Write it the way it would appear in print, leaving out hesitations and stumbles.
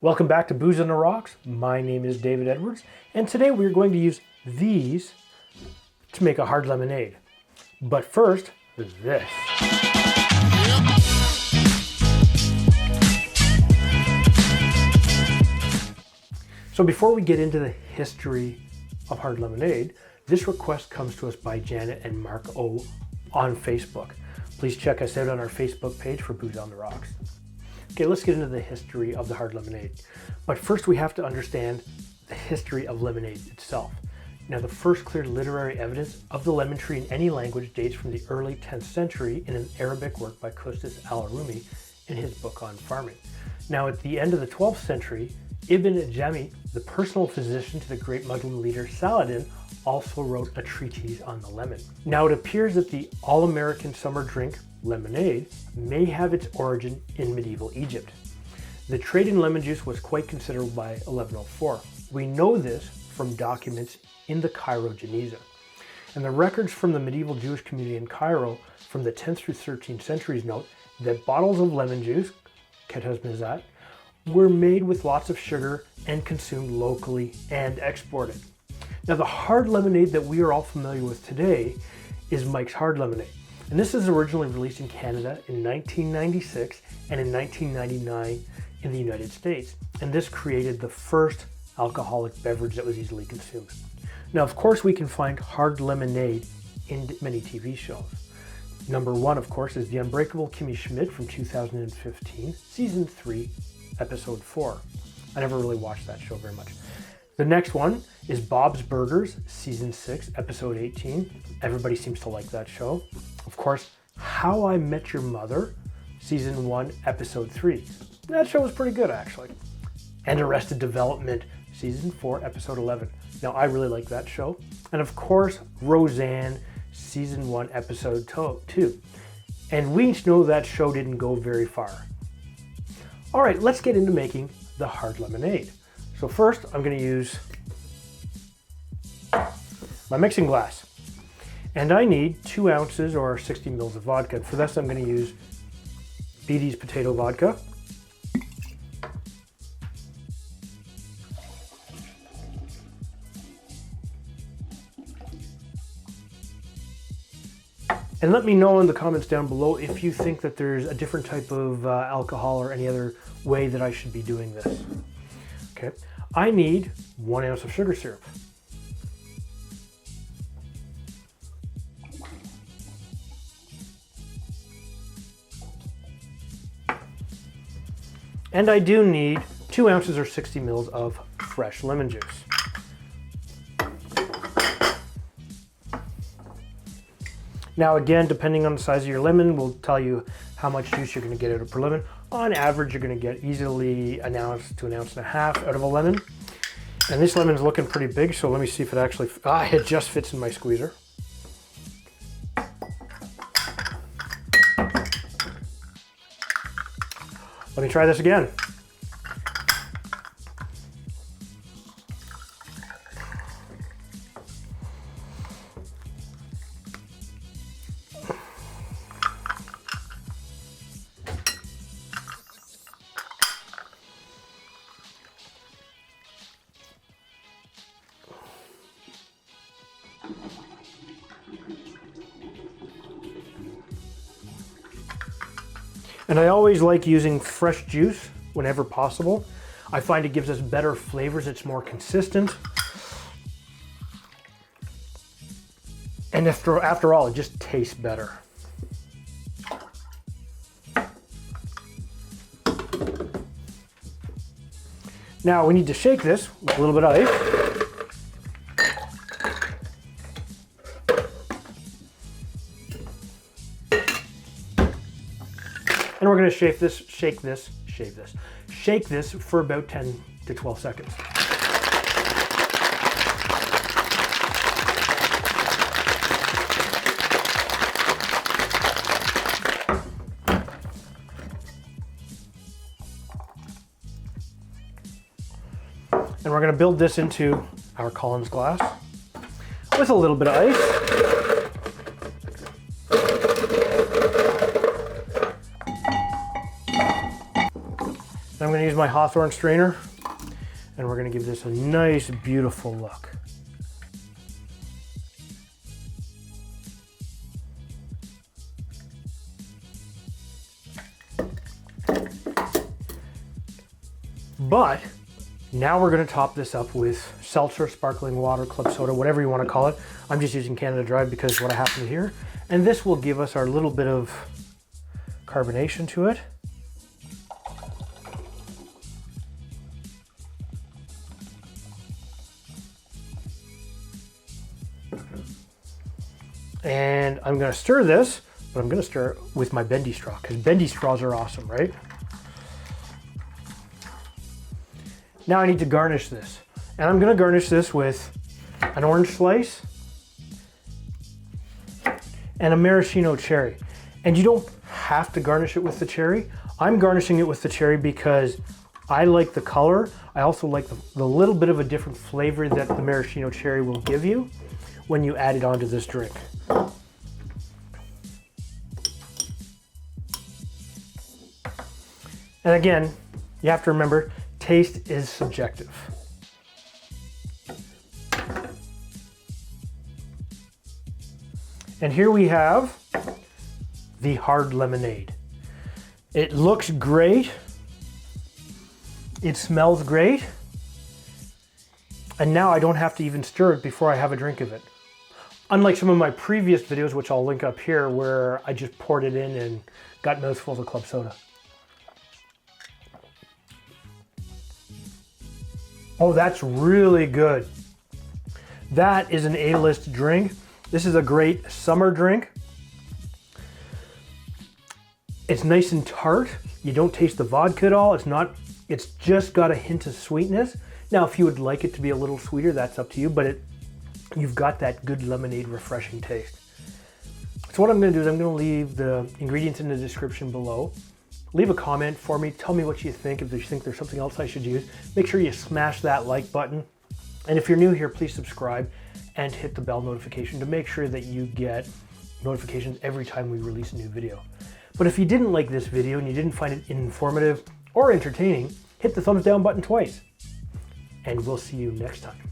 Welcome back to Booze on the Rocks. My name is David Edwards, and today we're going to use these to make a hard lemonade. But first, this. So before we get into the history of hard lemonade, this request comes to us by Janet and Mark O on Facebook. Please check us out on our Facebook page for Booze on the Rocks. Okay, let's get into the history of the hard lemonade. But first we have to understand the history of lemonade itself. Now, the first clear literary evidence of the lemon tree in any language dates from the early 10th century in an Arabic work by Custis al-Arumi in his book on farming. Now, at the end of the 12th century, Ibn Jami, the personal physician to the great Muslim leader Saladin, also wrote a treatise on the lemon. Now, it appears that the all-American summer drink, lemonade, may have its origin in medieval Egypt. The trade in lemon juice was quite considerable by 1104. We know this from documents in the Cairo Geniza. And the records from the medieval Jewish community in Cairo from the 10th through 13th centuries note that bottles of lemon juice, ketaz mizat, were made with lots of sugar and consumed locally and exported. Now, the hard lemonade that we are all familiar with today is Mike's Hard Lemonade. And this is originally released in Canada in 1996 and in 1999 in the United States. And this created the first alcoholic beverage that was easily consumed. Now, of course, we can find hard lemonade in many TV shows. Number one, of course, is The Unbreakable Kimmy Schmidt from 2015, season 3, episode 4. I never really watched that show very much. The next one is Bob's Burgers, season 6, episode 18. Everybody seems to like that show. Of course, How I Met Your Mother, season 1, episode 3. That show was pretty good, actually. And Arrested Development, season 4, episode 11. Now, I really like that show. And of course, Roseanne, season 1, episode 2. And we each know that show didn't go very far. All right, let's get into making the hard lemonade. So first, I'm going to use my mixing glass. And I need 2 ounces or 60 mils of vodka. And for this, I'm going to use Beatty's potato vodka. And let me know in the comments down below if you think that there's a different type of alcohol or any other way that I should be doing this. Okay, I need 1 ounce of sugar syrup. And I do need 2 ounces or 60 mils of fresh lemon juice. Now again, depending on the size of your lemon, will tell you how much juice you're going to get out of per lemon. On average, you're going to get easily an ounce to an ounce and a half out of a lemon. And this lemon's looking pretty big, so let me see if it actually, it just fits in my squeezer. Let me try this again. And I always like using fresh juice whenever possible. I find it gives us better flavors, it's more consistent. And after all, it just tastes better. Now we need to shake this with a little bit of ice. And we're going to shake this for about 10 to 12 seconds. And we're going to build this into our Collins glass with a little bit of ice. And I'm going to use my Hawthorne strainer, and we're gonna give this a nice, beautiful look. But now we're gonna top this up with seltzer, sparkling water, club soda, whatever you wanna call it. I'm just using Canada Dry because of what I happen to hear. And this will give us our little bit of carbonation to it. And I'm gonna stir this, but I'm gonna stir it with my bendy straw because bendy straws are awesome, right? Now I need to garnish this. And I'm gonna garnish this with an orange slice and a maraschino cherry. And you don't have to garnish it with the cherry. I'm garnishing it with the cherry because I like the color. I also like the little bit of a different flavor that the maraschino cherry will give you when you add it onto this drink. And again, you have to remember, taste is subjective. And here we have the hard lemonade. It looks great. It smells great. And now I don't have to even stir it before I have a drink of it. Unlike some of my previous videos, which I'll link up here, where I just poured it in and got mouthfuls of club soda. Oh, that's really good. That is an A-list drink. This is a great summer drink. It's nice and tart. You don't taste the vodka at all. It's just got a hint of sweetness. Now, if you would like it to be a little sweeter, that's up to you, but you've got that good lemonade refreshing taste. So what I'm gonna do is I'm gonna leave the ingredients in the description below. Leave a comment for me. Tell me what you think. If you think there's something else I should use, make sure you smash that like button. And if you're new here, please subscribe and hit the bell notification to make sure that you get notifications every time we release a new video. But if you didn't like this video and you didn't find it informative or entertaining, hit the thumbs down button twice. And we'll see you next time.